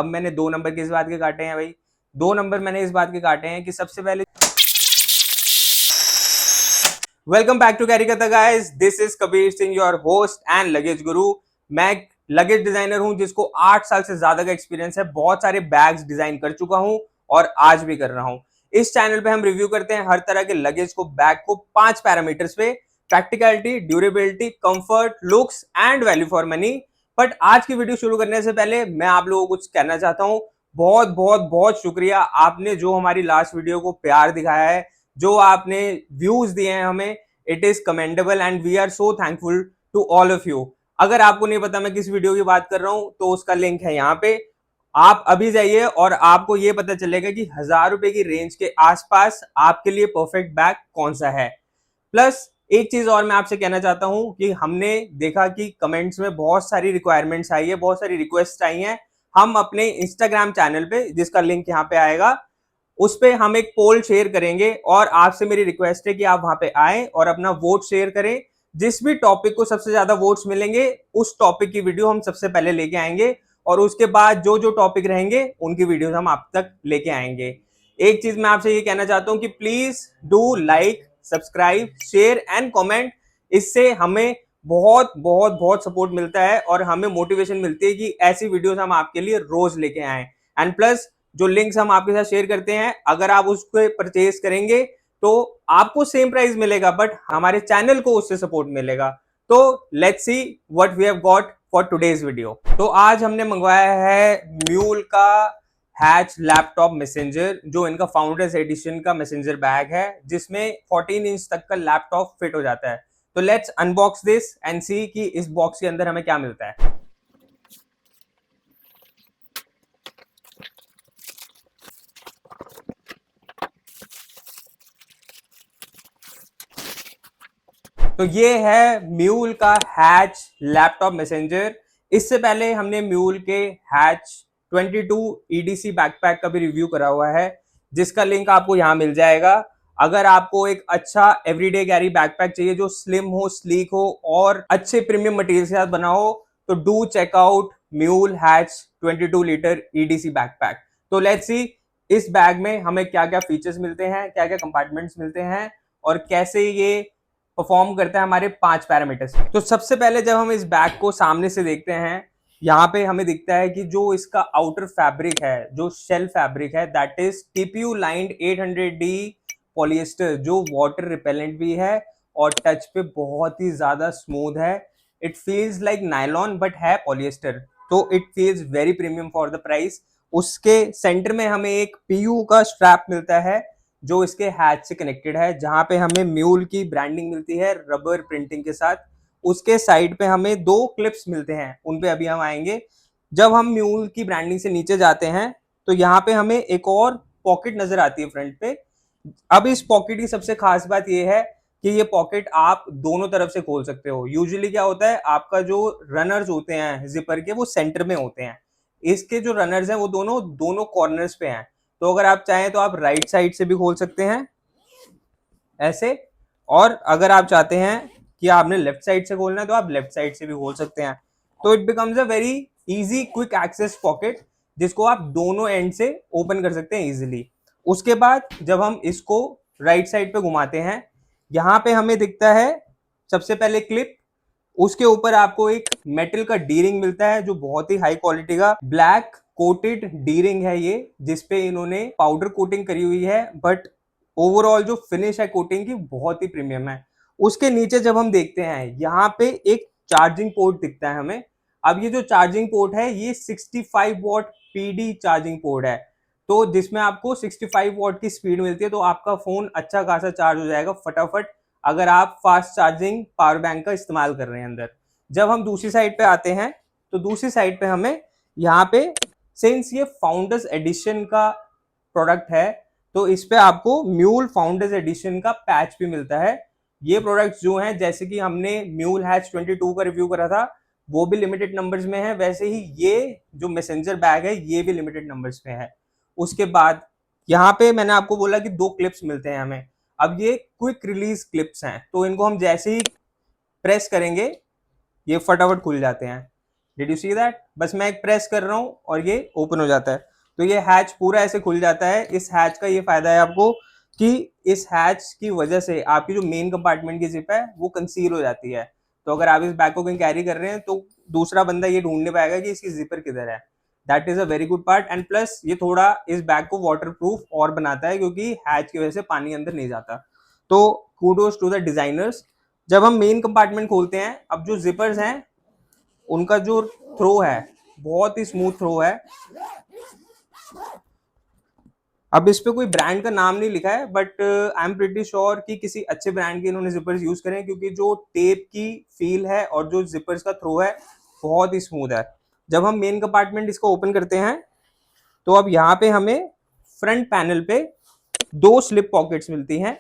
अब मैंने 2 नंबर किस बात के काटे हैं भाई? 2 नंबर मैंने इस बात के काटे हैं कि सबसे पहले वेलकम बैक टू कैरी कथा guys, this is Kabir Singh your host and luggage गुरु। मैं लगेज डिजाइनर हूं जिसको 8 साल से ज्यादा का एक्सपीरियंस है। बहुत सारे बैग्स डिजाइन कर चुका हूं और आज भी कर रहा हूं। इस चैनल पे हम रिव्यू करते हैं हर तरह के लगेज को, बैग को 5 पैरामीटर्स पे: practicality, durability, comfort, looks and value for money. But आज की वीडियो शुरू करने से पहले मैं आप लोगों को कुछ कहना चाहता हूं। बहुत बहुत बहुत शुक्रिया, आपने जो हमारी लास्ट वीडियो को प्यार दिखाया है, जो आपने व्यूज दिए हैं हमें, it is commendable and we are so thankful to all of you. अगर आपको नहीं पता मैं किस वीडियो की बात कर रहा हूं तो उसका लिंक है यहाँ पे, आप अभी जाइए और आपको ये पता चलेगा कि 1000 रुपए की रेंज के आसपास आपके लिए परफेक्ट बैग कौन सा है। प्लस एक चीज और मैं आपसे कहना चाहता हूं कि हमने देखा कि कमेंट्स में बहुत सारी रिक्वायरमेंट्स आई है, बहुत सारी रिक्वेस्ट आई हैं। हम अपने इंस्टाग्राम चैनल पे, जिसका लिंक यहाँ पे आएगा, उस पे हम एक पोल शेयर करेंगे और आपसे मेरी रिक्वेस्ट है कि आप वहां पे आए और अपना वोट शेयर करें। जिस भी टॉपिक को सबसे ज्यादा वोट्स मिलेंगे उस टॉपिक की वीडियो हम सबसे पहले लेके आएंगे और उसके बाद जो जो टॉपिक रहेंगे उनकी वीडियोस हम आप तक लेके आएंगे। एक चीज मैं आपसे ये कहना चाहता हूं कि please do like, subscribe, share and comment. इससे हमें बहुत बहुत बहुत सपोर्ट मिलता है और हमें मोटिवेशन मिलती है कि ऐसी वीडियोस हम आपके लिए रोज लेके आए। एंड प्लस जो लिंक्स हम आपके साथ शेयर करते हैं, अगर आप उसको परचेज करेंगे तो आपको सेम प्राइस मिलेगा बट हमारे चैनल को उससे सपोर्ट मिलेगा। तो let's see what we have got for today's video. तो आज हमने मंगवाया है म्यूल का हैच लैपटॉप मैसेंजर, जो इनका फाउंडर्स एडिशन का मैसेंजर बैग है जिसमें 14 इंच तक का लैपटॉप फिट हो जाता है। तो लेट्स अनबॉक्स दिस एंड सी कि इस बॉक्स के अंदर हमें क्या मिलता है। तो ये है म्यूल का हैच लैपटॉप मैसेंजर। इससे पहले हमने म्यूल के हैच 22 ईडीसी बैकपैक का भी रिव्यू करा हुआ है, जिसका लिंक आपको यहां मिल जाएगा। अगर आपको एक अच्छा एवरीडे कैरी बैकपैक चाहिए जो स्लिम हो, स्लीक हो और अच्छे प्रीमियम मटेरियल के साथ बना हो, तो do check out Mule Hatch 22 litre EDC backpack. तो लेट्स सी इस बैग में हमें क्या क्या फीचर्स मिलते हैं, क्या क्या कंपार्टमेंट्स मिलते हैं और कैसे ये परफॉर्म करता है हमारे 5 पैरामीटर्स। तो सबसे पहले जब हम इस बैग को सामने से देखते हैं, यहाँ पे हमें दिखता है कि जो इसका आउटर फैब्रिक है, जो शेल फैब्रिक है, that is TPU lined 800D polyester, जो वाटर रिपेलेंट भी है और टच पे बहुत ही ज्यादा स्मूथ है। It feels like nylon but है पॉलिएस्टर, तो it feels very premium for the price. उसके सेंटर में हमें एक पीयू का स्ट्रैप मिलता है जो इसके हैच से कनेक्टेड है, जहां पे हमें म्यूल की ब्रांडिंग मिलती है रबर प्रिंटिंग के साथ। उसके साइड पे हमें 2 क्लिप्स मिलते हैं, उन पे अभी हम आएंगे। जब हम म्यूल की ब्रांडिंग से नीचे जाते हैं तो यहाँ पे हमें एक और पॉकेट नजर आती है फ्रंट पे। अब इस पॉकेट की सबसे खास बात यह है कि ये पॉकेट आप दोनों तरफ से खोल सकते हो। यूजुअली क्या होता है, आपका जो रनर्स होते हैं जिपर के, वो सेंटर में होते हैं। इसके जो रनर्स हैं वो दोनों दोनों कॉर्नर्स पे हैं। तो अगर आप चाहें तो आप राइट साइड से भी खोल सकते हैं ऐसे, और अगर आप चाहते हैं कि आपने लेफ्ट साइड से खोलना है तो आप लेफ्ट साइड से भी खोल सकते हैं। तो it becomes a very easy quick access pocket, जिसको आप दोनों एंड से ओपन कर सकते हैं इजीली। उसके बाद जब हम इसको राइट साइड पे घुमाते हैं, यहाँ पे हमें दिखता है सबसे पहले क्लिप। उसके ऊपर आपको एक मेटल का डी रिंग मिलता है जो बहुत ही हाई क्वालिटी का ब्लैक कोटेड डी रिंग है ये, जिसपे इन्होंने पाउडर कोटिंग करी हुई है, बट ओवरऑल जो फिनिश है कोटिंग की बहुत ही प्रीमियम है। उसके नीचे जब हम देखते हैं, यहाँ पे एक चार्जिंग पोर्ट दिखता है हमें। अब ये जो चार्जिंग पोर्ट है ये 65 वॉट पीडी चार्जिंग पोर्ट है, तो जिसमें आपको 65 वॉट की स्पीड मिलती है, तो आपका फोन अच्छा खासा चार्ज हो जाएगा फटाफट अगर आप फास्ट चार्जिंग पावर बैंक का इस्तेमाल कर रहे हैं अंदर। जब हम दूसरी साइड पे आते हैं तो दूसरी साइड पे हमें यहाँ पे, सिंस ये फाउंडर्स एडिशन का प्रोडक्ट है, तो इस पे आपको म्यूल फाउंडर्स एडिशन का पैच भी मिलता है। ये प्रोडक्ट्स जो हैं, जैसे कि हमने म्यूल हैच 22 का रिव्यू करा था, वो भी लिमिटेड नंबर्स में है, वैसे ही ये जो मैसेंजर बैग है ये भी लिमिटेड नंबर्स में है। उसके बाद यहाँ पे मैंने आपको बोला कि 2 क्लिप्स मिलते हैं हमें। अब ये क्विक रिलीज क्लिप्स हैं, तो इनको हम जैसे ही प्रेस करेंगे ये फटाफट खुल जाते हैं। Did you see that? बस मैं एक प्रेस कर रहा हूँ और ये ओपन हो जाता है। तो ये हैच पूरा ऐसे खुल जाता है। इस हैच का ये फायदा है आपको कि इस हैच की वजह से आपकी जो मेन कंपार्टमेंट की जिप है वो कंसील हो जाती है। तो अगर आप इस बैग को कहीं कैरी कर रहे हैं तो दूसरा बंदा ये ढूंढ नहीं पाएगा कि इसकी जिपर किधर है। That is a very good part. And plus ये थोड़ा इस बैग को वाटर प्रूफ और बनाता है क्योंकि हैच की वजह से पानी अंदर नहीं जाता। तो कूडोज टू द डिजाइनर्स। जब हम मेन कंपार्टमेंट खोलते हैं, अब जो जिपर्स हैं उनका जो थ्रो है बहुत ही स्मूथ थ्रो है। अब इस पे कोई ब्रांड का नाम नहीं लिखा है, but I am pretty sure कि किसी अच्छे ब्रांड के इन्होंने जिपर्स यूज करें, क्योंकि जो टेप की फील है और जो जिपर्स का थ्रो है बहुत ही स्मूथ है। जब हम मेन कंपार्टमेंट इसको ओपन करते हैं तो अब यहाँ पे हमें फ्रंट पैनल पे 2 स्लिप पॉकेट्स मिलती हैं।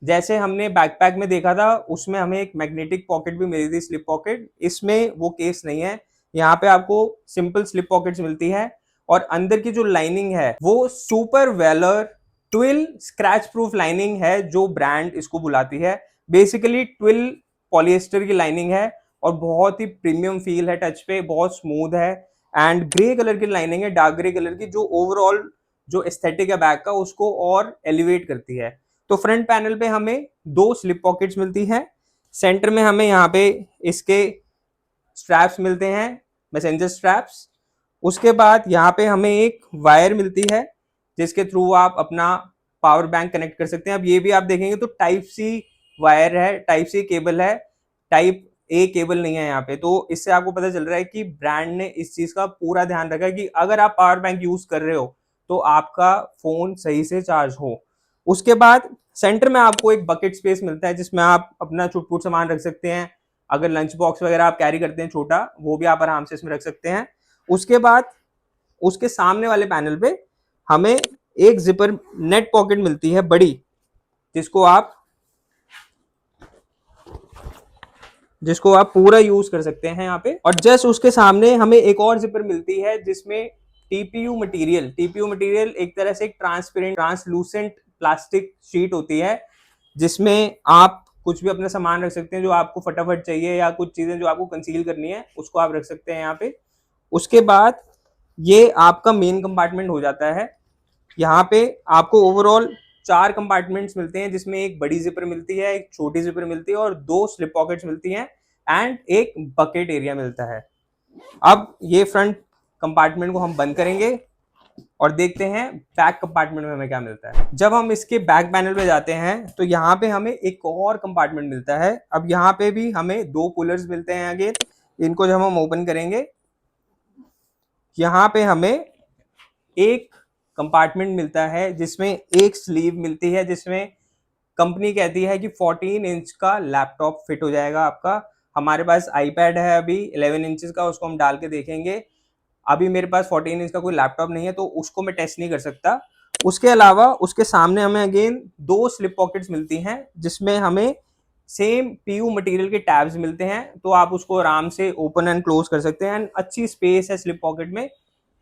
जैसे हमने बैकपैक में देखा था उसमें हमें एक मैग्नेटिक पॉकेट भी मिली थी, स्लिप पॉकेट। इसमें वो केस नहीं है, यहाँ पे आपको सिंपल स्लिप पॉकेट्स मिलती है। और अंदर की जो लाइनिंग है वो super velour twill scratch proof lining है, जो ब्रांड इसको बुलाती है। बेसिकली ट्विल पॉलिएस्टर की लाइनिंग है और बहुत ही प्रीमियम फील है, टच पे बहुत स्मूथ है। एंड ग्रे कलर की लाइनिंग है, डार्क ग्रे कलर की, जो ओवरऑल जो एस्थेटिक है बैग का उसको और एलिवेट करती है। तो फ्रंट पैनल पे हमें 2 स्लिप पॉकेट्स मिलती हैं। सेंटर में हमें यहाँ पे इसके स्ट्रैप्स मिलते हैं, मैसेंजर स्ट्रैप्स। उसके बाद यहाँ पे हमें एक वायर मिलती है जिसके थ्रू आप अपना पावर बैंक कनेक्ट कर सकते हैं। अब ये भी आप देखेंगे तो टाइप सी वायर है, टाइप सी केबल है, टाइप ए केबल नहीं है यहाँ पे। तो इससे आपको पता चल रहा है कि ब्रांड ने इस चीज का पूरा ध्यान रखा है कि अगर आप पावर बैंक यूज कर रहे हो तो आपका फोन सही से चार्ज हो। उसके बाद सेंटर में आपको एक बकेट स्पेस मिलता है जिसमें आप अपना छुटपुट सामान रख सकते हैं। अगर लंच बॉक्स वगैरह आप कैरी करते हैं छोटा, वो भी आप आराम से इसमें रख सकते हैं। उसके बाद उसके सामने वाले पैनल पे हमें एक जिपर नेट पॉकेट मिलती है बड़ी, जिसको आप पूरा यूज कर सकते हैं यहाँ पे। और जस्ट उसके सामने हमें एक और जिपर मिलती है जिसमें टीपीयू मटेरियल एक तरह से एक ट्रांसपेरेंट ट्रांसलूसेंट प्लास्टिक शीट होती है, जिसमें आप कुछ भी अपना सामान रख सकते हैं जो आपको फटाफट चाहिए, या कुछ चीजें जो आपको कंसील करनी है उसको आप रख सकते हैं यहाँ पे। उसके बाद ये आपका मेन कंपार्टमेंट हो जाता है। यहाँ पे आपको ओवरऑल 4 कंपार्टमेंट्स मिलते हैं, जिसमें एक बड़ी जिपर मिलती है, एक छोटी जिपर मिलती है और 2 स्लिप पॉकेट्स मिलती हैं एंड एक बकेट एरिया मिलता है। अब ये फ्रंट कंपार्टमेंट को हम बंद करेंगे और देखते हैं बैक कंपार्टमेंट में हमें क्या मिलता है। जब हम इसके बैक पैनल पे जाते हैं तो यहाँ पे हमें एक और कंपार्टमेंट मिलता है। अब यहाँ पे भी हमें 2 कूलर्स मिलते हैं अगेन। इनको जब हम ओपन करेंगे, यहाँ पे हमें एक कंपार्टमेंट मिलता है जिसमें एक स्लीव मिलती है, जिसमें कंपनी कहती है कि 14 इंच का लैपटॉप फिट हो जाएगा आपका। हमारे पास आईपैड है अभी 11 इंचेस का, उसको हम डाल के देखेंगे। अभी मेरे पास 14 इंच का कोई लैपटॉप नहीं है तो उसको मैं टेस्ट नहीं कर सकता। उसके अलावा उसके सामने हमें अगेन 2 स्लिप पॉकेट्स मिलती हैं जिसमें हमें सेम पीयू मटेरियल के टैब्स मिलते हैं, तो आप उसको आराम से ओपन एंड क्लोज कर सकते हैं। एंड अच्छी स्पेस है स्लिप पॉकेट में,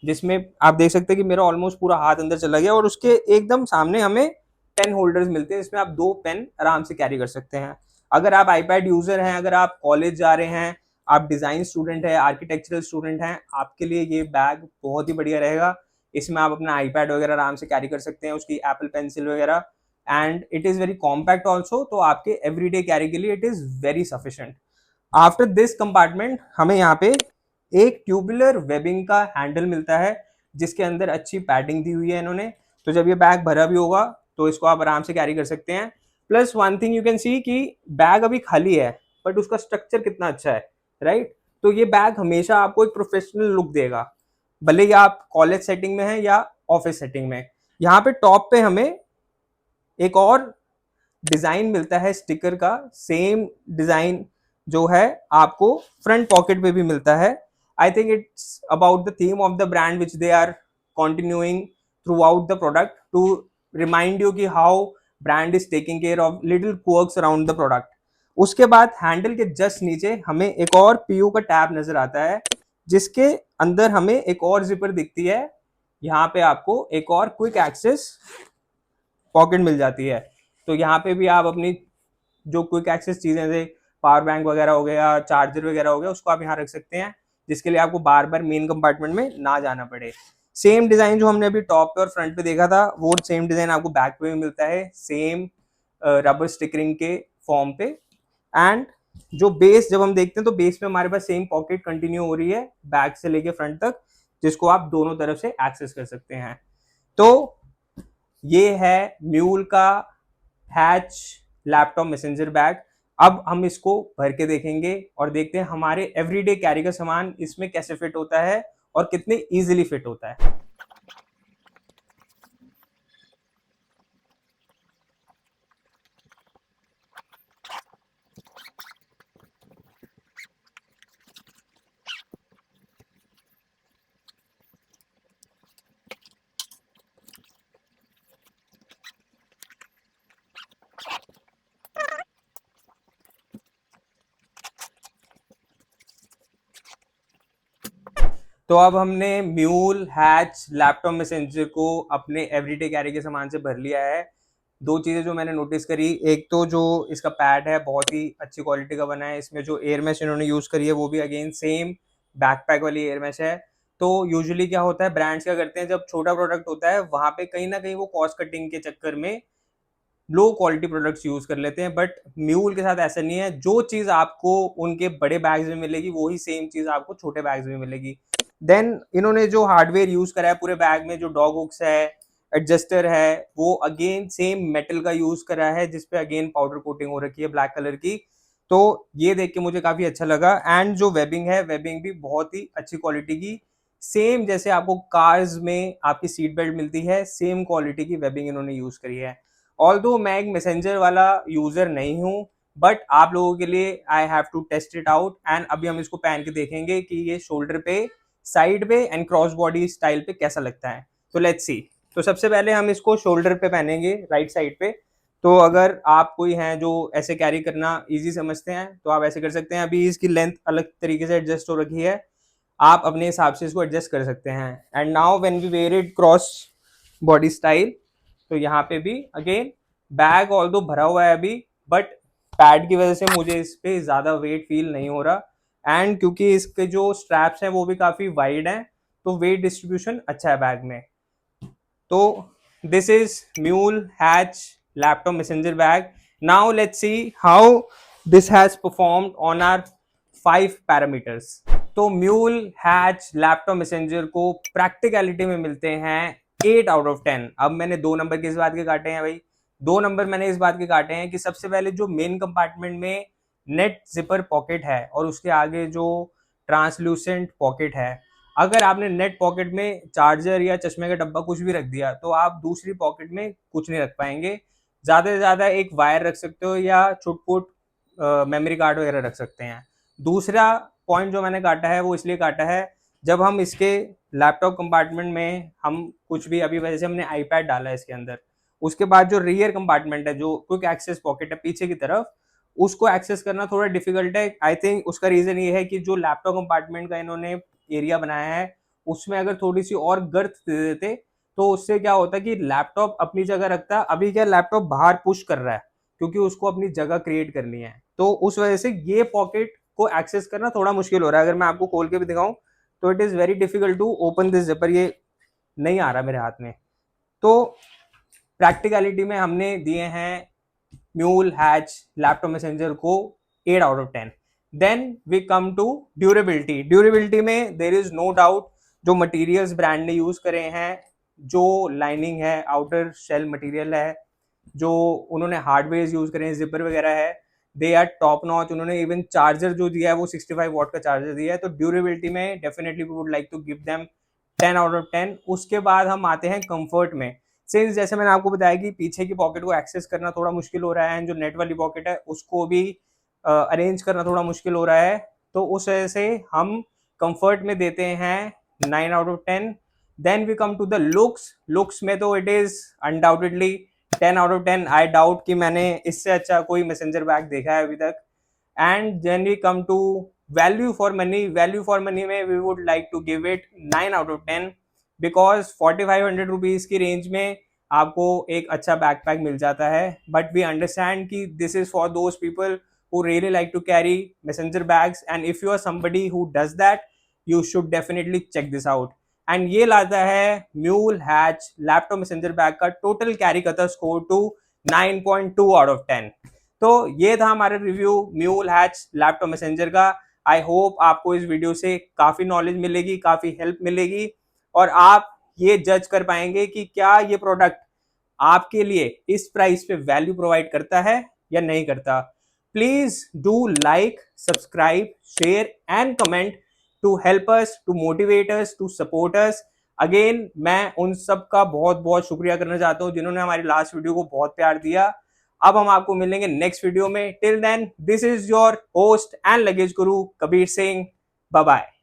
जिसमें आप देख सकते हैं कि मेरा ऑलमोस्ट पूरा हाथ अंदर चला गया। और उसके एकदम सामने हमें पेन होल्डर्स मिलते हैं जिसमें आप 2 पेन आराम से कैरी कर सकते हैं। अगर आप आईपैड यूजर हैं, अगर आप कॉलेज जा रहे हैं, आप डिजाइन स्टूडेंट है, आर्किटेक्चरल स्टूडेंट हैं, आपके लिए ये बैग बहुत ही बढ़िया रहेगा। इसमें आप अपना आईपैड वगैरह आराम से कैरी कर सकते हैं, उसकी एप्पल पेंसिल वगैरह। And it is very compact also, तो आपके एवरीडे कैरी के लिए it is very sufficient. After this compartment हमें यहाँ पे एक ट्यूबुलर वेबिंग का हैंडल मिलता है जिसके अंदर अच्छी पैडिंग दी हुई है इन्होंने। तो जब ये बैग भरा भी होगा तो इसको आप आराम से कैरी कर सकते हैं। Plus one thing you can see कि बैग अभी खाली है बट उसका स्ट्रक्चर कितना अच्छा है, राइट? तो ये बैग हमेशा आपको एक प्रोफेशनल लुक देगा, भले ही आप कॉलेज सेटिंग में हैं या ऑफिस सेटिंग में। यहाँ पे टॉप पे हमें एक और डिजाइन मिलता है स्टिकर का, सेम डिजाइन जो है आपको फ्रंट पॉकेट पे भी मिलता है। I think it's about the theme of the brand which they are continuing throughout the product to remind you कि how brand is taking care of little quirks around the product. उसके बाद handle के just नीचे हमें एक और PU का tab नजर आता है जिसके अंदर हमें एक और जिपर दिखती है। यहाँ पे आपको एक और क्विक एक्सेस पॉकेट मिल जाती है। तो यहाँ पे भी आप अपनी जो क्विक एक्सेस चीजें थे, पावर बैंक वगैरह हो गया, चार्जर वगैरह हो गया, उसको आप यहाँ रख सकते हैं। जिसके लिए आपको बार बार मेन कंपार्टमेंट में ना जाना पड़े। सेम डिजाइन जो हमने अभी टॉप पे और फ्रंट पे देखा था, वो सेम डिजाइन आपको बैक पे भी मिलता है, सेम रबर स्टिकरिंग के फॉर्म पे। एंड जो बेस जब हम देखते हैं तो बेस में हमारे पास सेम पॉकेट कंटिन्यू हो रही है बैक से लेके फ्रंट तक, जिसको आप दोनों तरफ से एक्सेस कर सकते हैं। तो ये है म्यूल का हैच लैपटॉप मैसेंजर बैग। अब हम इसको भर के देखेंगे और देखते हैं हमारे एवरीडे कैरी का सामान इसमें कैसे फिट होता है और कितने इजीली फिट होता है। तो अब हमने म्यूल हैच लैपटॉप मैसेंजर को अपने एवरीडे कैरी के सामान से भर लिया है। दो चीज़ें जो मैंने नोटिस करी, एक तो जो इसका पैड है बहुत ही अच्छी क्वालिटी का बना है, इसमें जो एयर मैश इन्होंने यूज़ करी है वो भी अगेन सेम बैकपैक वाली एयर मैश है। तो यूजुअली क्या होता है, ब्रांड्स क्या करते हैं, जब छोटा प्रोडक्ट होता है वहाँ पे कहीं ना कहीं वो कॉस्ट कटिंग के चक्कर में लो क्वालिटी प्रोडक्ट्स यूज कर लेते हैं, बट म्यूल के साथ ऐसा नहीं है। जो चीज आपको उनके बड़े बैग्स में मिलेगी वही सेम चीज आपको छोटे बैग्स में मिलेगी। देन इन्होंने जो हार्डवेयर यूज करा है पूरे बैग में, जो डॉग हुक्स है, एडजस्टर है, वो अगेन सेम मेटल का यूज करा है, जिसपे अगेन पाउडर कोटिंग हो रखी है ब्लैक कलर की। तो ये देख के मुझे काफी अच्छा लगा। एंड जो वेबिंग है, वेबिंग भी बहुत ही अच्छी क्वालिटी की, सेम जैसे आपको कार्स में आपकी सीट बेल्ट मिलती है, सेम क्वालिटी की वेबिंग इन्होंने यूज करी है। ऑल्दो मैं एक मैसेंजर वाला यूजर नहीं हूँ, बट आप लोगों के लिए I have to test it out. And अभी हम इसको पहन के देखेंगे कि ये शोल्डर पे, साइड पे एंड क्रॉस बॉडी स्टाइल पे कैसा लगता है। तो लेट्स सी। तो सबसे पहले हम इसको शोल्डर पे पहनेंगे, राइट साइड पे। तो अगर आप कोई हैं जो ऐसे कैरी करना इजी समझते हैं तो आप ऐसे कर सकते हैं। अभी इसकी लेंथ अलग तरीके से एडजस्ट हो रखी है, आप अपने हिसाब से इसको एडजस्ट कर सकते हैं। And now when we wear it cross body style, तो यहाँ पे भी अगेन बैग ऑल्दो भरा हुआ है अभी, बट पैड की वजह से मुझे इस पे ज्यादा वेट फील नहीं हो रहा। एंड क्योंकि इसके जो स्ट्रैप्स हैं वो भी काफी वाइड हैं, तो वेट डिस्ट्रीब्यूशन अच्छा है बैग में। तो this is Mule Hatch laptop messenger bag. Now let's see how this has performed on our 5 parameters. तो म्यूल हैच लैपटॉप मैसेंजर को प्रैक्टिकलिटी में मिलते हैं 8 आउट ऑफ 10। अब मैंने 2 नंबर किस बात के काटे हैं भाई? 2 नंबर मैंने इस बात के काटे हैं कि सबसे पहले जो मेन कंपार्टमेंट में नेट जिपर पॉकेट है और उसके आगे जो ट्रांसल्यूसेंट पॉकेट है, अगर आपने नेट पॉकेट में चार्जर या चश्मे का डब्बा कुछ भी रख दिया तो आप दूसरी पॉकेट में कुछ नहीं रख पाएंगे। ज्यादा से ज्यादा एक वायर रख सकते हो या छुटपुट मेमोरी कार्ड वगैरह रख सकते हैं। दूसरा पॉइंट जो मैंने काटा है वो इसलिए काटा है, जब हम इसके लैपटॉप कंपार्टमेंट में हम कुछ भी, अभी वैसे हमने आईपैड डाला है इसके अंदर, उसके बाद जो रियर कंपार्टमेंट है, जो क्विक एक्सेस पॉकेट है पीछे की तरफ, उसको एक्सेस करना थोड़ा डिफिकल्ट है। आई थिंक उसका रीजन ये है कि जो लैपटॉप कंपार्टमेंट का इन्होंने एरिया बनाया है उसमें अगर थोड़ी सी और गर्थ दे देते तो उससे क्या होता कि लैपटॉप अपनी जगह रखता। अभी क्या लैपटॉप बाहर पुश कर रहा है क्योंकि उसको अपनी जगह क्रिएट करनी है, तो उस वजह से ये पॉकेट को एक्सेस करना थोड़ा मुश्किल हो रहा है। अगर मैं आपको खोल के भी दिखाऊं तो it is very difficult to open this zipper. ये नहीं आ रहा मेरे हाथ में। तो प्रैक्टिकलिटी में हमने दिए हैं म्यूल हैच लैपटॉप मैसेंजर को 8 out of 10। Then we come to durability. Durability में देर इज नो डाउट, जो मटेरियल्स ब्रांड ने यूज करे हैं, जो लाइनिंग है, आउटर शेल मटेरियल है, जो उन्होंने हार्डवेयर यूज करे हैं, जिपर वगैरह है, दे आर टॉप नॉच। उन्होंने इवन चार्जर जो दिया है वो 65 वॉट का चार्जर दिया है। तो ड्यूरेबिलिटी में definitely we would like to give them 10 out of 10। उसके बाद हम आते हैं कंफर्ट में। सिंस जैसे मैंने आपको बताया कि पीछे की पॉकेट को एक्सेस करना थोड़ा मुश्किल हो रहा है, जो नेट वाली पॉकेट है उसको भी अरेंज करना थोड़ा मुश्किल हो रहा है, तो उस वजह से हम कंफर्ट में देते हैं 9 out of 10। Then we come to the looks. Looks में तो it is undoubtedly 10 out of 10। I doubt कि मैंने इससे अच्छा कोई मैसेंजर बैग देखा है अभी तक। And then we come to value for money. Value for money में we would like to give it 9 out of 10, because 4500 rupees की रेंज में आपको एक अच्छा बैकपैक मिल जाता है। बट वी अंडरस्टैंड कि this is for those people who really like to carry messenger bags, and if you are somebody who does that, you should definitely check this out. And ये लाता है Mule Hatch laptop messenger bag का total carry करता score to 9.2 out of 10। तो ये था हमारा review Mule Hatch laptop messenger का। आई होप आपको इस वीडियो से काफी नॉलेज मिलेगी, काफी हेल्प मिलेगी और आप ये जज कर पाएंगे कि क्या ये प्रोडक्ट आपके लिए इस प्राइस पे वैल्यू प्रोवाइड करता है या नहीं करता। Please do like, subscribe, share and comment to help us, to motivate us, to support us. Again मैं उन सब का बहुत बहुत शुक्रिया करना चाहता हूं जिन्होंने हमारी लास्ट वीडियो को बहुत प्यार दिया। अब हम आपको मिलेंगे नेक्स्ट वीडियो में। Till then, this is your host and luggage Guru Kabir Singh. Bye bye.